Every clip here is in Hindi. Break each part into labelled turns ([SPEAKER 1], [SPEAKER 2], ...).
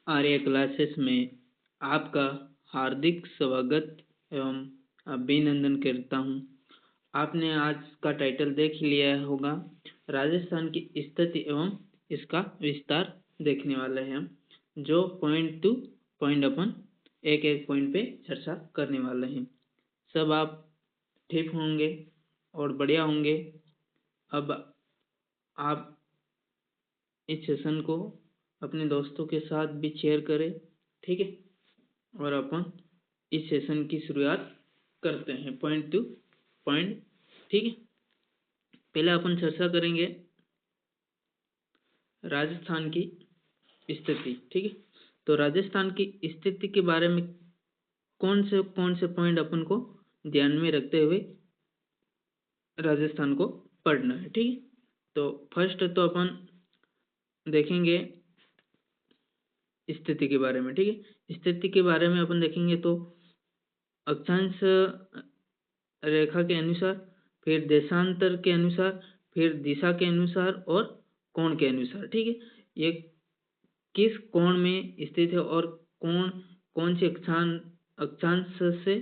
[SPEAKER 1] आर्य क्लासेस में आपका हार्दिक स्वागत एवं अभिनंदन करता हूँ। आपने आज का टाइटल देख लिया होगा, राजस्थान की स्थिति एवं इसका विस्तार देखने वाले हैं हम, जो पॉइंट टू पॉइंट अपन एक एक पॉइंट पे चर्चा करने वाले हैं। सब आप ठीक होंगे और बढ़िया होंगे। अब आप इस सेशन को अपने दोस्तों के साथ भी शेयर करें, ठीक है। और अपन इस सेशन की शुरुआत करते हैं पॉइंट टू पॉइंट, ठीक है। पहले अपन चर्चा करेंगे राजस्थान की स्थिति, ठीक है। तो राजस्थान की स्थिति के बारे में कौन से पॉइंट अपन को ध्यान में रखते हुए राजस्थान को पढ़ना है, ठीक है। तो फर्स्ट तो अपन देखेंगे स्थिति के बारे में, ठीक है। स्थिति के बारे में अपन देखेंगे तो अक्षांश रेखा के अनुसार, फिर देशांतर के अनुसार, फिर दिशा के अनुसार और कोण के अनुसार, ठीक है। ये किस कोण में स्थित है और कौन से अक्षांश से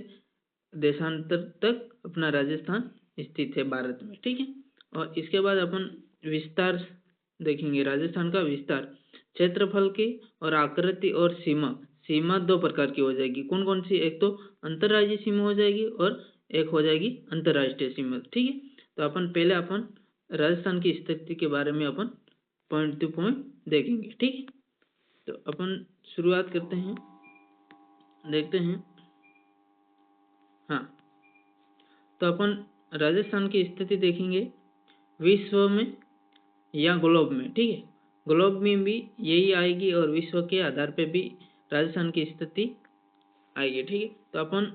[SPEAKER 1] देशांतर तक अपना राजस्थान स्थित है भारत में, ठीक है। और इसके बाद अपन विस्तार देखेंगे, राजस्थान का विस्तार, क्षेत्रफल की और आकृति और सीमा दो प्रकार की हो जाएगी। कौन कौन सी? एक तो अंतर्राज्यीय सीमा हो जाएगी और एक हो जाएगी अंतर्राष्ट्रीय सीमा, ठीक है। तो अपन राजस्थान की स्थिति के बारे में अपन पॉइंट टू पॉइंट देखेंगे, ठीक है। तो अपन शुरुआत करते हैं, देखते हैं। हाँ, तो अपन राजस्थान की स्थिति देखेंगे विश्व में या ग्लोब में, ठीक है। ग्लोब में भी यही आएगी और विश्व के आधार पे भी राजस्थान की स्थिति आएगी, ठीक है। तो अपन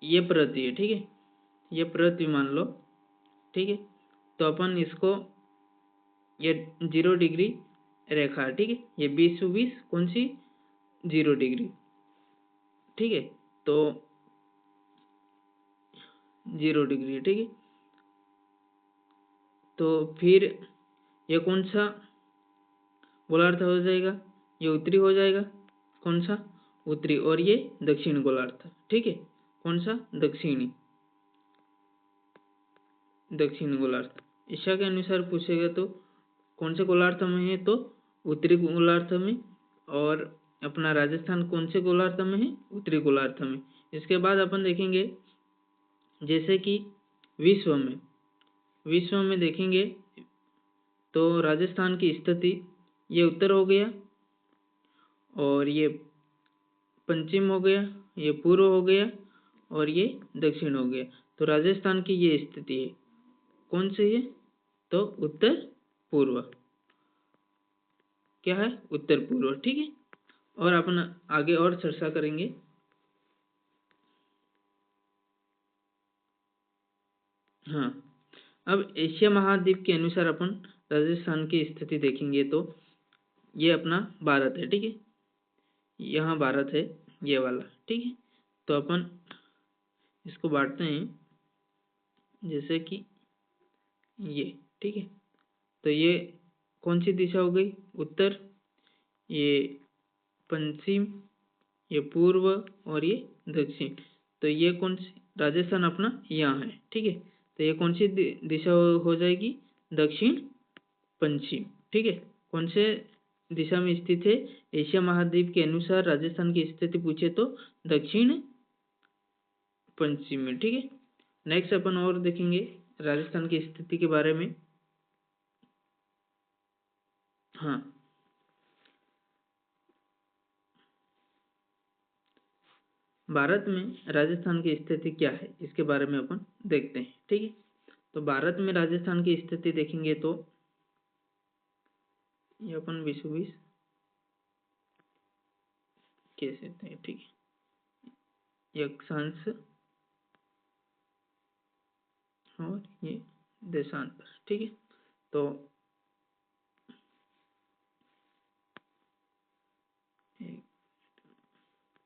[SPEAKER 1] ये पृथ्वी है, ठीक है, ये पृथ्वी मान लो, ठीक है। तो अपन इसको ये 0 डिग्री रेखा है, ठीक है। ये 20 कौन सी? 0 डिग्री, ठीक है। तो 0 डिग्री, ठीक है। तो फिर ये कौन सा गोलार्ध हो जाएगा? ये उत्तरी हो जाएगा। कौन सा? उत्तरी। और ये दक्षिण गोलार्ध, ठीक है। कौन सा? दक्षिण गोलार्ध। ईशा के अनुसार पूछेगा तो कौन से गोलार्ध में है? तो उत्तरी गोलार्ध में। और अपना राजस्थान कौन से गोलार्ध में है? उत्तरी गोलार्ध में। इसके बाद अपन देखेंगे जैसे कि विश्व में देखेंगे तो राजस्थान की स्थिति ये उत्तर हो गया और ये पश्चिम हो गया, ये पूर्व हो गया और ये दक्षिण हो गया। तो राजस्थान की ये स्थिति है, कौन सी है? तो उत्तर पूर्व। क्या है? उत्तर पूर्व, ठीक है। और अपन आगे और चर्चा करेंगे। हाँ, अब एशिया महाद्वीप के अनुसार अपन राजस्थान की स्थिति देखेंगे तो ये अपना भारत है, ठीक है। यहाँ भारत है, ये वाला, ठीक है। तो अपन इसको बांटते हैं जैसे कि ये, ठीक है। तो ये कौन सी दिशा हो गई? उत्तर, ये पश्चिम, ये पूर्व और ये दक्षिण। तो ये कौन सी? राजस्थान अपना यहाँ है, ठीक है। तो ये कौन सी दिशा हो जाएगी? दक्षिण पश्चिम, ठीक है। कौन से दिशा में स्थित है? एशिया महाद्वीप के अनुसार राजस्थान की स्थिति पूछे तो दक्षिण पश्चिम में, ठीक है। नेक्स्ट अपन और देखेंगे राजस्थान की स्थिति के बारे में। हाँ, भारत में राजस्थान की स्थिति क्या है इसके बारे में अपन देखते हैं, ठीक है। तो भारत में राजस्थान की स्थिति देखेंगे तो ये अपन 20 कैसे थे, ठीक है। ये अक्षांश और ये देशांतर, ठीक है। तो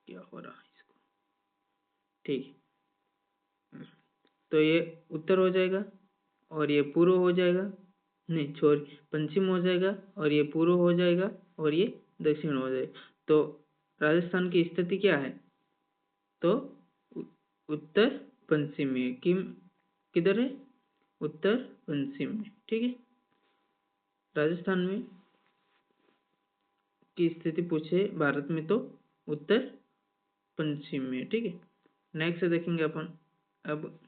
[SPEAKER 1] क्या हो रहा है इसको, ठीक है। तो ये उत्तर हो जाएगा और ये पूर्व हो जाएगा, नहीं सॉरी, पश्चिम हो जाएगा और ये पूर्व हो जाएगा और ये दक्षिण हो जाएगा। तो राजस्थान की स्थिति क्या है, तो उत्तर पश्चिम में, किधर है, उत्तर पश्चिम में, ठीक है। राजस्थान में की स्थिति पूछे भारत में तो उत्तर पश्चिम में, ठीक है। नेक्स्ट देखेंगे अपन अब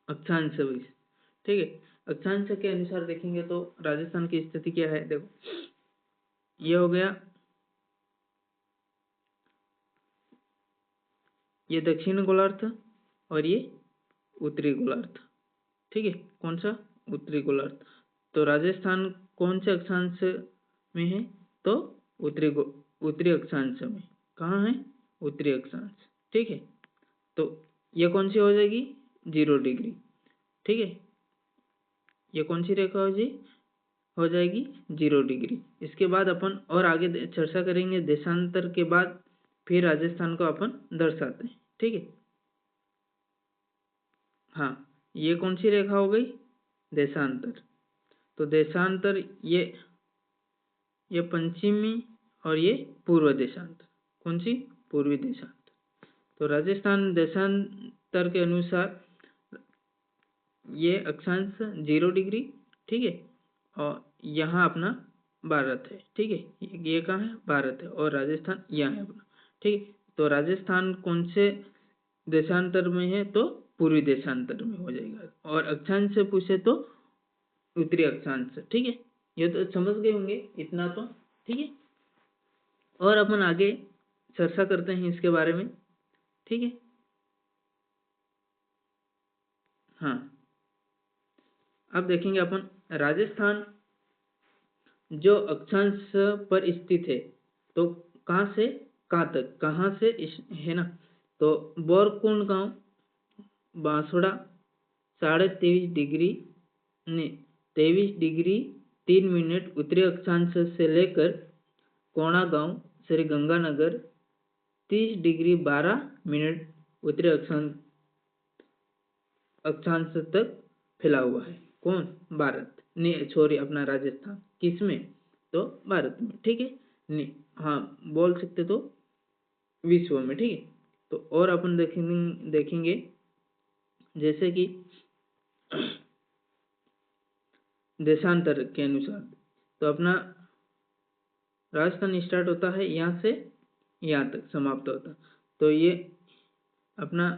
[SPEAKER 1] अक्षांश, ठीक है। अक्षांश के अनुसार देखेंगे तो राजस्थान की स्थिति क्या है, देखो ये हो गया, ये दक्षिण गोलार्ध और ये उत्तरी गोलार्ध, ठीक है। कौन सा, उत्तरी गोलार्ध। तो राजस्थान कौन से अक्षांश में है, तो उत्तरी अक्षांश में। कहाँ है, उत्तरी अक्षांश, ठीक है। तो ये कौन सी हो जाएगी, 0 डिग्री, ठीक है। ये कौन सी रेखा हो जाएगी 0 डिग्री। इसके बाद अपन और आगे चर्चा करेंगे देशांतर के बाद, फिर राजस्थान को अपन दर्शाते हैं, ठीक है। हाँ, ये कौन सी रेखा हो गई, देशांतर। तो देशांतर ये पश्चिमी और ये पूर्व देशांतर, कौन सी, पूर्वी देशांतर। तो राजस्थान देशांतर के अनुसार ये अक्षांश 0 डिग्री, ठीक है। और यहाँ अपना भारत है, ठीक है। ये कहाँ है, भारत है, और राजस्थान यहाँ है अपना, ठीक है। तो राजस्थान कौन से देशांतर में है, तो पूर्वी देशांतर में हो जाएगा। और अक्षांश से पूछे तो उत्तरी अक्षांश, ठीक है। ये तो समझ गए होंगे इतना तो, ठीक है। और अपन आगे चर्चा करते हैं इसके बारे में, ठीक है। हाँ, अब देखेंगे अपन राजस्थान जो अक्षांश पर स्थित है, तो कहाँ से कहाँ तक, कहाँ से है ना, तो बोरकुंड गांव बांसवाड़ा 23.5 डिग्री ने 23 डिग्री 3 मिनट उत्तरी अक्षांश से लेकर कोणा गांव श्री गंगानगर 30 डिग्री 12 मिनट उत्तरी अक्षांश तक फैला हुआ है। कौन, भारत ने, सॉरी अपना राजस्थान, किसमें, तो भारत में, ठीक है। हाँ, बोल सकते तो विश्व में, ठीक है। तो और अपन देखेंगे जैसे कि देशांतर के अनुसार, तो अपना राजस्थान स्टार्ट होता है यहाँ से यहाँ तक समाप्त होता, तो ये अपना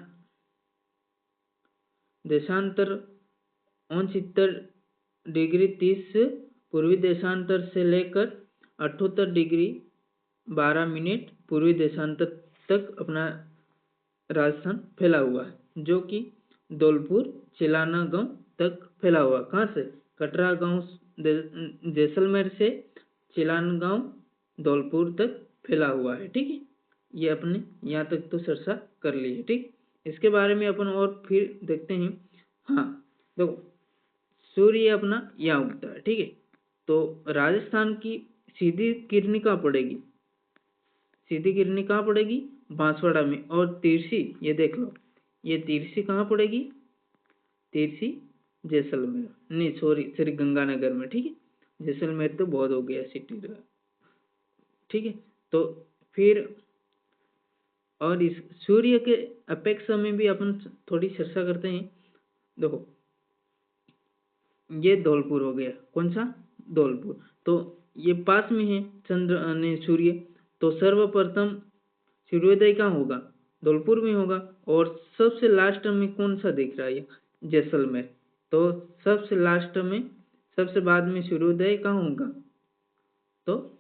[SPEAKER 1] देशांतर 69 डिग्री 30 पूर्वी देशांतर से लेकर 78 डिग्री 12 मिनट पूर्वी देशांतर तक अपना राजस्थान फैला हुआ है, जो कि धौलपुर चिलाना गांव तक फैला हुआ। कहाँ से, कटरा गांव जैसलमेर से चिलान गांव धौलपुर तक फैला हुआ है, ठीक है। ये अपने यहाँ तक तो चर्चा कर ली है, ठीक। इसके बारे में अपन और फिर देखते हैं। हाँ, देखो सूर्य अपना यहाँ उगता है, ठीक है। तो राजस्थान की सीधी किरनी कहाँ पड़ेगी, सीधी किरनी कहाँ पड़ेगी, बांसवाड़ा में। और तिरछी, ये देख लो, ये तिरछी कहाँ पड़ेगी, तिरछी जैसलमेर, नहीं सॉरी श्री गंगानगर में, ठीक है। जैसलमेर तो बहुत हो गया सिटी, ठीक है। तो फिर और इस सूर्य के अपेक्षा में भी अपन थोड़ी चर्चा करते हैं। देखो ये धौलपुर हो गया, कौन सा, धौलपुर। तो ये पास में है चंद्र ने सूर्य, तो सर्वप्रथम सूर्योदय कहाँ होगा, धौलपुर में होगा। और सबसे लास्ट में कौन सा दिख रहा है, जैसलमेर। तो सबसे लास्ट में, सबसे बाद में सूर्योदय कहाँ होगा, तो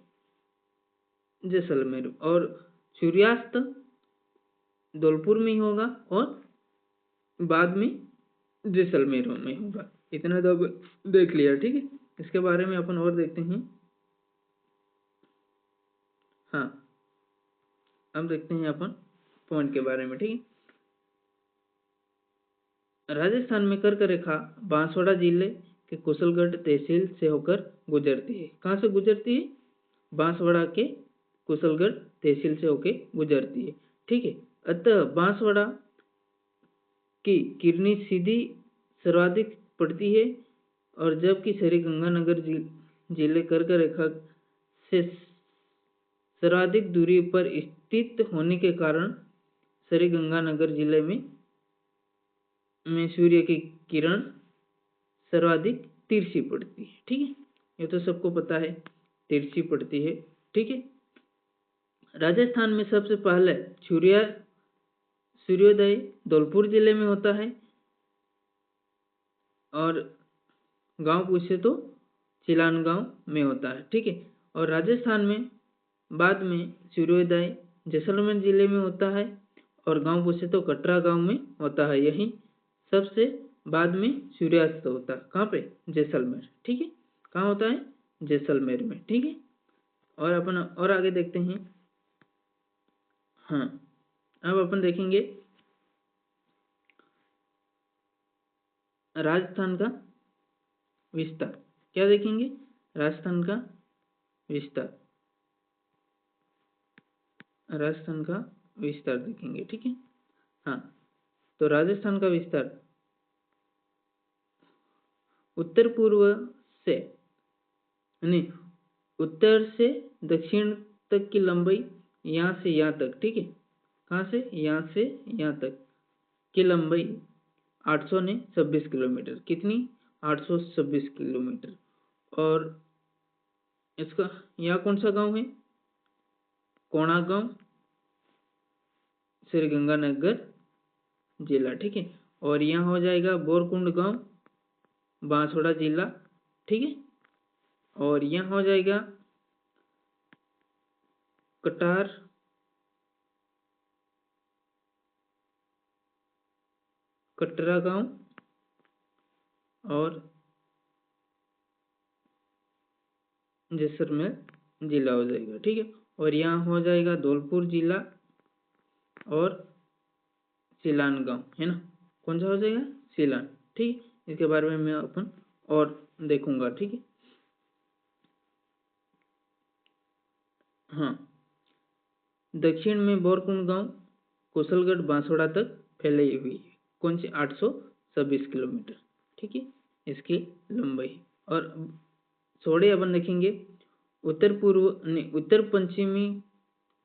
[SPEAKER 1] जैसलमेर। और सूर्यास्त धौलपुर में ही होगा और बाद में जैसलमेर में होगा। इतना तो देख लिया, ठीक है। इसके बारे में अपन और देखते हैं। हाँ, अब देखते हैं अपन पॉइंट के बारे में, ठीक है। राजस्थान में कर्क रेखा बांसवाड़ा जिले के कुशलगढ़ तहसील से होकर गुजरती है। कहाँ से गुजरती है, बांसवाड़ा के कुशलगढ़ तहसील से होकर गुजरती है, ठीक है। अतः बांसवाड़ा की किरनी सीधी सर्वाधिक पड़ती है, और जबकि श्री गंगानगर जिले कर्क रेखा से सर्वाधिक दूरी पर स्थित होने के कारण श्रीगंगानगर जिले में सूर्य की किरण सर्वाधिक तिरछी पड़ती है। ठीक है, ये तो सबको पता है, तिरछी पड़ती है। ठीक है, राजस्थान में सबसे पहले सूर्योदय धौलपुर जिले में होता है, और गांव पूछे तो चिलान गांव में होता है। ठीक है, और राजस्थान में बाद में सूर्योदय जैसलमेर जिले में होता है, और गांव पूछे तो कटरा गांव में होता है। यही सबसे बाद में सूर्यास्त होता है। कहाँ पे? जैसलमेर। ठीक है, कहाँ होता है? जैसलमेर में। ठीक है, और अपन और आगे देखते हैं। हाँ, अब अपन देखेंगे राजस्थान का विस्तार। क्या देखेंगे? राजस्थान का विस्तार, राजस्थान का विस्तार देखेंगे। ठीक है, हाँ, तो राजस्थान का विस्तार उत्तर पूर्व से नहीं, उत्तर से दक्षिण तक की लंबाई यहाँ से यहाँ तक। ठीक है, कहाँ से? यहाँ से यहाँ तक की लंबाई 826 किलोमीटर। कितनी? 826 किलोमीटर। और इसका यहाँ कौन सा गांव है? कोणार्क गांव, श्रीगंगानगर जिला। ठीक है, और यहाँ हो जाएगा बोरकुंड गांव, बांसवाड़ा जिला। ठीक है, और यहाँ हो जाएगा कटरा गांव, और जैसलमेर जिला हो जाएगा। ठीक है, और यहाँ हो जाएगा धौलपुर जिला और सिलान गांव, है ना? कौन सा हो जाएगा? सिलान। ठीक, इसके बारे में मैं अपन और देखूंगा। ठीक है, हाँ, दक्षिण में बोरकुंड गांव कुशलगढ़ बांसवाड़ा तक फैली हुई है। कौन सी? 826 किलोमीटर। ठीक है, इसकी लंबाई। और चौड़ाई अपन देखेंगे, उत्तर पश्चिमी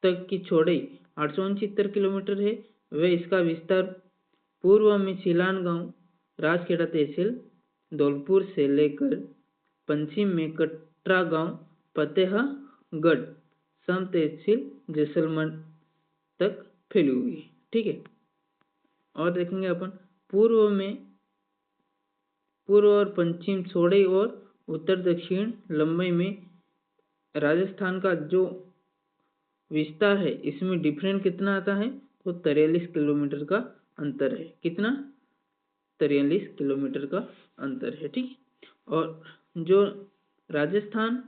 [SPEAKER 1] तक की चौड़ाई 869 किलोमीटर है। वह इसका विस्तार पूर्व में सिलान गांव, राजखेड़ा तहसील धौलपुर से लेकर पश्चिम में कटरा गांव, फतेहगढ़ सम तहसील जैसलमेर तक फैली हुई है। ठीक है, और देखेंगे अपन पूर्व और पश्चिम चौड़ाई और उत्तर दक्षिण लंबाई में राजस्थान का जो विस्तार है, इसमें डिफरेंट कितना आता है? तो 43 किलोमीटर का अंतर है। कितना? 43 किलोमीटर का अंतर है। ठीक, और जो राजस्थान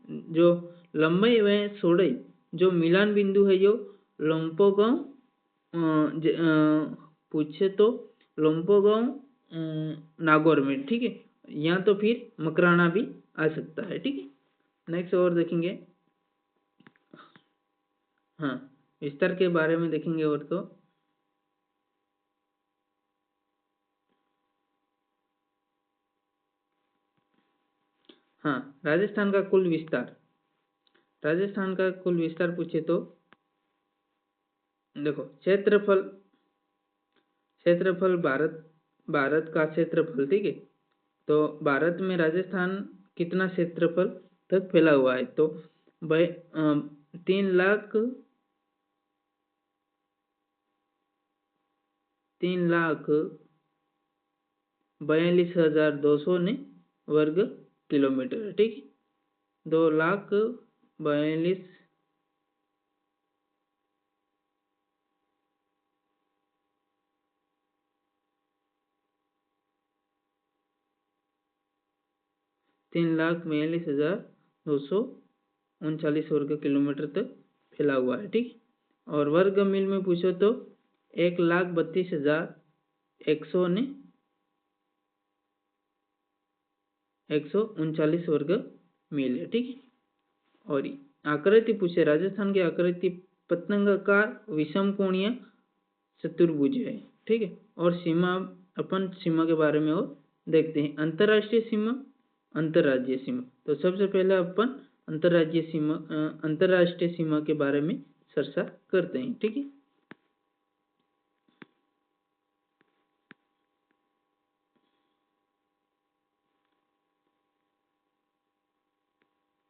[SPEAKER 1] जो लंबाई व चौड़ाई जो मिलान बिंदु है, जो लंपोगांव पूछे तो लंपोगांव नागौर में। ठीक है, यहाँ तो फिर मकराना भी आ सकता है। ठीक है, नेक्स्ट और देखेंगे। हाँ, विस्तार के बारे में देखेंगे। और तो हाँ, राजस्थान का कुल विस्तार पूछे तो देखो, क्षेत्रफल भारत का क्षेत्रफल। ठीक है, तो भारत में राजस्थान कितना क्षेत्रफल तक फैला हुआ है? तो 3,42,200 वर्ग किलोमीटर है। ठीक, 2,42,000 3,42,239 वर्ग किलोमीटर तक फैला हुआ है। ठीक, और वर्ग मील में पूछो तो 1,32,139 वर्ग मील है। ठीक, और आकृति पूछे, राजस्थान की आकृति पतंगाकार विषम कोणीय चतुर्भुज है। ठीक है, और अपन सीमा के बारे में और देखते हैं। अंतरराष्ट्रीय सीमा, अंतरराज्यीय सीमा। तो सबसे पहले अपन अंतर्राष्ट्रीय सीमा के बारे में चर्चा करते हैं। ठीक है,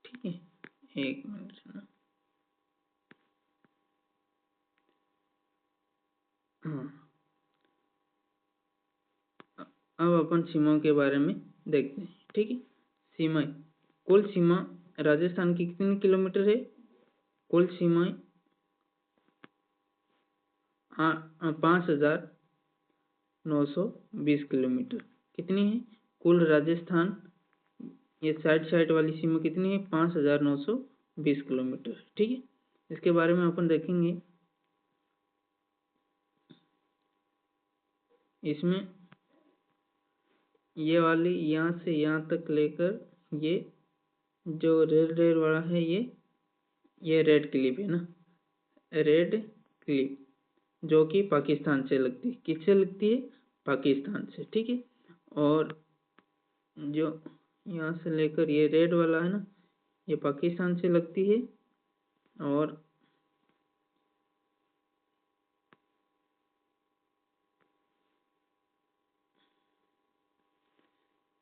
[SPEAKER 1] ठीक है, एक मिनट ना। हाँ, अब अपन सीमाओं के बारे में देखते हैं। ठीक है, सीमाएं, कुल सीमा राजस्थान की कितनी किलोमीटर है? कुल सीमाएं 5,920 किलोमीटर। कितनी है कुल राजस्थान, ये साइड वाली सीमा कितनी है? 5,920 किलोमीटर। ठीक है, इसके बारे में अपन देखेंगे। इसमें ये वाली यहाँ से यहाँ तक लेकर ये जो रेड वाला है, ये रेड क्लिप है ना, रेड क्लिप, जो कि पाकिस्तान से लगती है। किससे लगती है? पाकिस्तान से। ठीक है, और जो यहाँ से लेकर ये रेड वाला है ना, ये पाकिस्तान से लगती है, और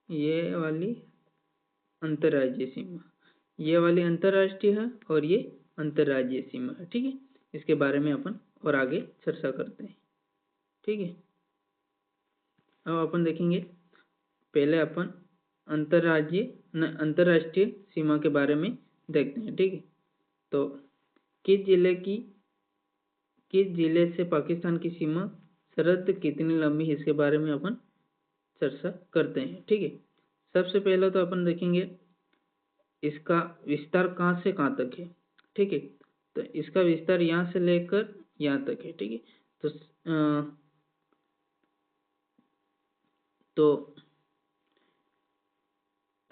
[SPEAKER 1] ये वाली अंतर्राज्यीय सीमा, ये वाली अंतर्राष्ट्रीय है और ये अंतर्राज्यीय सीमा है। ठीक है, इसके बारे में अपन और आगे चर्चा करते हैं। ठीक है, अब अपन देखेंगे। पहले अपन अंतर्राष्ट्रीय सीमा के बारे में देखते हैं। ठीक है, तो किस जिले से पाकिस्तान की सीमा सरहद कितनी लंबी है, इसके बारे में अपन चर्चा करते हैं। ठीक है, सबसे पहले तो अपन देखेंगे इसका विस्तार कहाँ से कहाँ तक है। ठीक है, तो इसका विस्तार यहाँ से लेकर यहाँ तक है। ठीक है, तो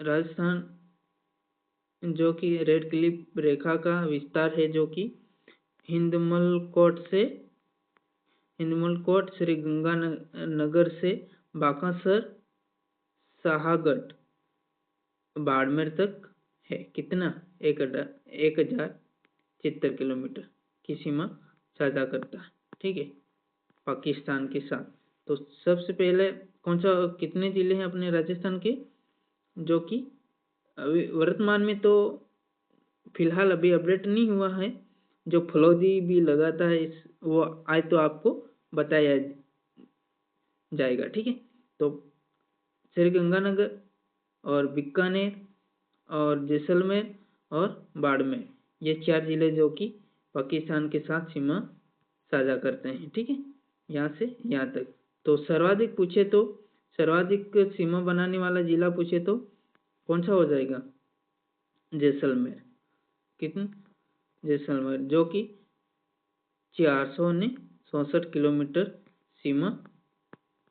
[SPEAKER 1] राजस्थान जो कि रेड क्लिफ रेखा का विस्तार है, जो कि हिंदमलकोट श्री गंगानगर से बांकासर शाहगढ़ बाड़मेर तक है। कितना? 1,070 किलोमीटर की सीमा साझा करता है। ठीक है, पाकिस्तान के साथ। तो सबसे पहले कितने जिले हैं अपने राजस्थान के, जो कि अभी वर्तमान में तो फिलहाल अभी अपडेट नहीं हुआ है, जो फलौदी भी लगाता है वो आज तो आपको बताया जाएगा। ठीक है, तो श्री गंगानगर और बीकानेर और जैसलमेर और बाड़मेर, ये 4 जिले जो कि पाकिस्तान के साथ सीमा साझा करते हैं। ठीक है, यहाँ से यहाँ तक। तो सर्वाधिक सीमा बनाने वाला जिला पूछे तो कौन सा हो जाएगा? जैसलमेर। कितना? जैसलमेर, जो कि 464 किलोमीटर सीमा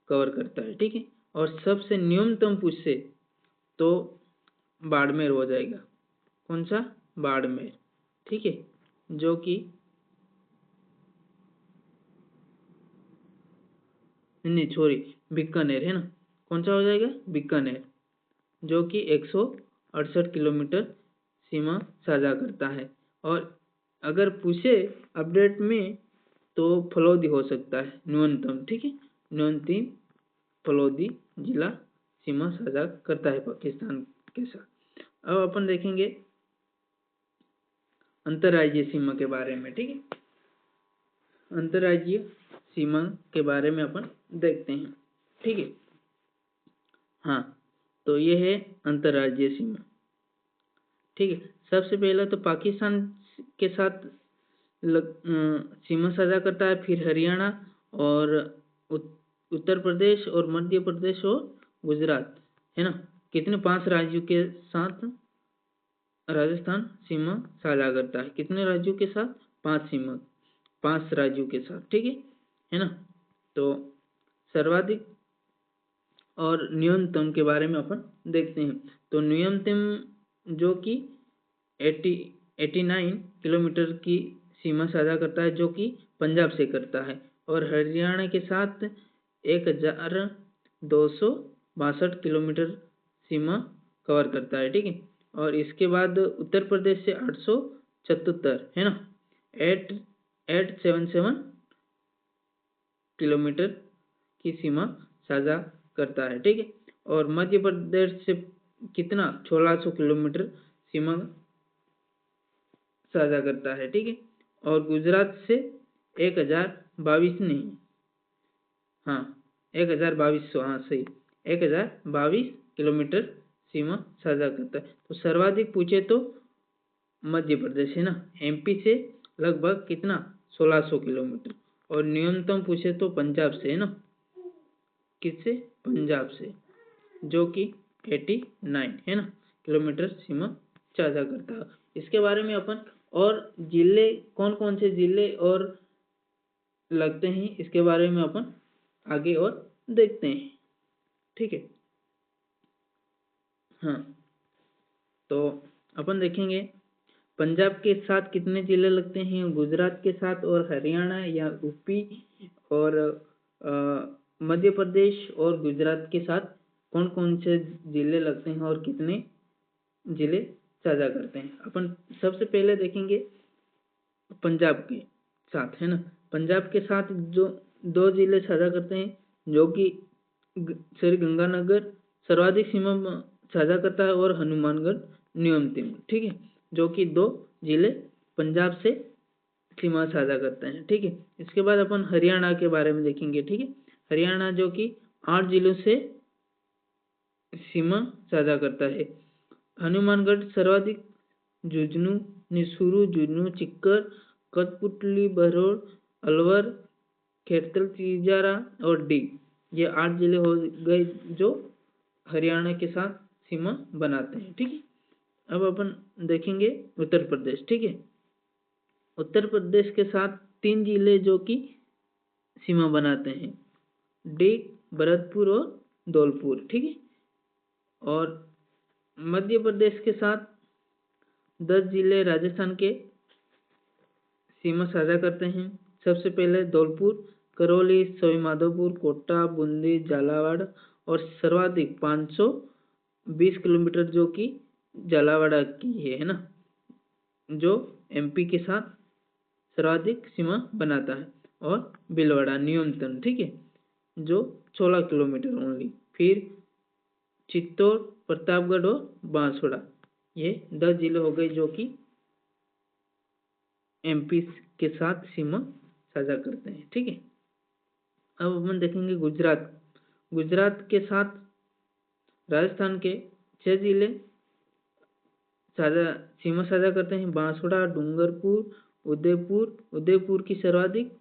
[SPEAKER 1] कवर करता है। ठीक है, और सबसे न्यूनतम पूछे तो बाड़मेर हो जाएगा। कौन सा? बाड़मेर। ठीक है, जो कि नहीं सॉरी, बीकानेर है ना। कौन सा हो जाएगा? बीकानेर, जो कि 168 किलोमीटर सीमा साझा करता है। और अगर पूछे अपडेट में तो फलौदी हो सकता है न्यूनतम। ठीक है, न्यूनतम फलौदी जिला सीमा साझा करता है पाकिस्तान के साथ। अब अपन देखेंगे अंतर्राज्यीय सीमा के बारे में। ठीक है, अंतर्राज्यीय सीमा के बारे में अपन देखते हैं। ठीक है, हाँ, तो ये है अंतर्राज्यीय सीमा। ठीक है, सबसे पहला तो पाकिस्तान के साथ सीमा साझा करता है, फिर हरियाणा और उत्तर प्रदेश और मध्य प्रदेश और गुजरात, है ना। कितने? 5 राज्यों के साथ राजस्थान सीमा साझा करता है। कितने राज्यों के साथ? 5 राज्यों के साथ। ठीक है ना। तो सर्वाधिक और न्यूनतम के बारे में अपन देखते हैं। तो न्यूनतम जो कि 89 किलोमीटर की सीमा साझा करता है, जो कि पंजाब से करता है, और हरियाणा के साथ 1,262 किलोमीटर सीमा कवर करता है। ठीक है, और इसके बाद उत्तर प्रदेश से 877 है ना, 8877 किलोमीटर की सीमा साझा करता है। ठीक है, और मध्य प्रदेश से कितना 1600 किलोमीटर सीमा साझा करता है। ठीक है, और गुजरात से 1022 नहीं, हाँ 1022, हाँ सही, 1022 किलोमीटर सीमा साझा करता है। तो सर्वाधिक पूछे तो मध्य प्रदेश है ना, एमपी से लगभग कितना 1600 किलोमीटर, और न्यूनतम पूछे तो पंजाब से है ना, किससे, पंजाब से, जो कि 89 है ना किलोमीटर सीमा साझा करता है। इसके बारे में अपन और जिले कौन कौन से जिले और लगते हैं इसके बारे में अपन आगे और देखते हैं। ठीक है, हाँ तो अपन देखेंगे पंजाब के साथ कितने जिले लगते हैं, गुजरात के साथ और हरियाणा या यूपी और मध्य प्रदेश और गुजरात के साथ कौन कौन से जिले लगते हैं और कितने जिले साझा करते हैं। अपन सबसे पहले देखेंगे पंजाब के साथ है ना, पंजाब के साथ जो 2 जिले साझा करते हैं, जो कि श्री गंगानगर सर्वाधिक सीमा साझा करता है और हनुमानगढ़ न्यूनतम। ठीक है, जो कि 2 जिले पंजाब से सीमा साझा करते हैं। ठीक है, इसके बाद अपन हरियाणा के बारे में देखेंगे। ठीक है, हरियाणा जो कि 8 जिलों से सीमा साझा करता है। हनुमानगढ़ सर्वाधिक झुंझुनू, निसूरू, झुंझुनू, चिक्कर, कठपुतली, बहरोड, अलवर, खेड़तल, तिजारा और डी, ये 8 जिले हो गए जो हरियाणा के साथ सीमा बनाते हैं। ठीक है, अब अपन देखेंगे उत्तर प्रदेश। ठीक है, उत्तर प्रदेश के साथ 3 जिले जो कि सीमा बनाते हैं, डी, भरतपुर और धौलपुर। ठीक है, और मध्य प्रदेश के साथ 10 जिले राजस्थान के सीमा साझा करते हैं। सबसे पहले धौलपुर, करौली, सवाई माधोपुर, कोटा, बूंदी, झालावाड़ और सर्वाधिक 520 किलोमीटर जो कि झालावाड़ की है ना, जो एमपी के साथ सर्वाधिक सीमा बनाता है, और भीलवाड़ा न्यूनतम। ठीक है, जो 16 किलोमीटर ओनली। फिर चित्तौड़, प्रतापगढ़ और बांसवाड़ा, ये 10 जिले हो गए जो कि एमपी के साथ सीमा साझा करते हैं। ठीक है, अब अपन देखेंगे गुजरात। गुजरात के साथ राजस्थान के 6 जिले सीमा साझा करते हैं, बांसवाड़ा, डूंगरपुर, उदयपुर की सर्वाधिक,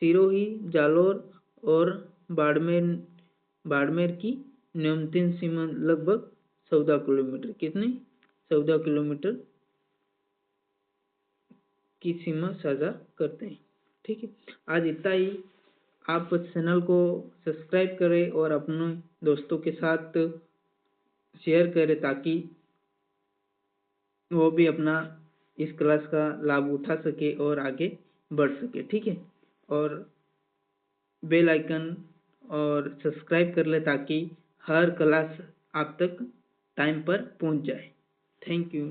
[SPEAKER 1] सिरोही, जालोर और बाड़मेर की न्यूनतम सीमा लगभग 14 किलोमीटर, कितनी 14 किलोमीटर की सीमा साझा करते हैं। ठीक है, आज इतना ही। आप चैनल को सब्सक्राइब करें और अपने दोस्तों के साथ शेयर करें ताकि वो भी अपना इस क्लास का लाभ उठा सके और आगे बढ़ सके। ठीक है, और बेल आइकन और सब्सक्राइब कर ले ताकि हर क्लास आप तक टाइम पर पहुंच जाए। Thank you.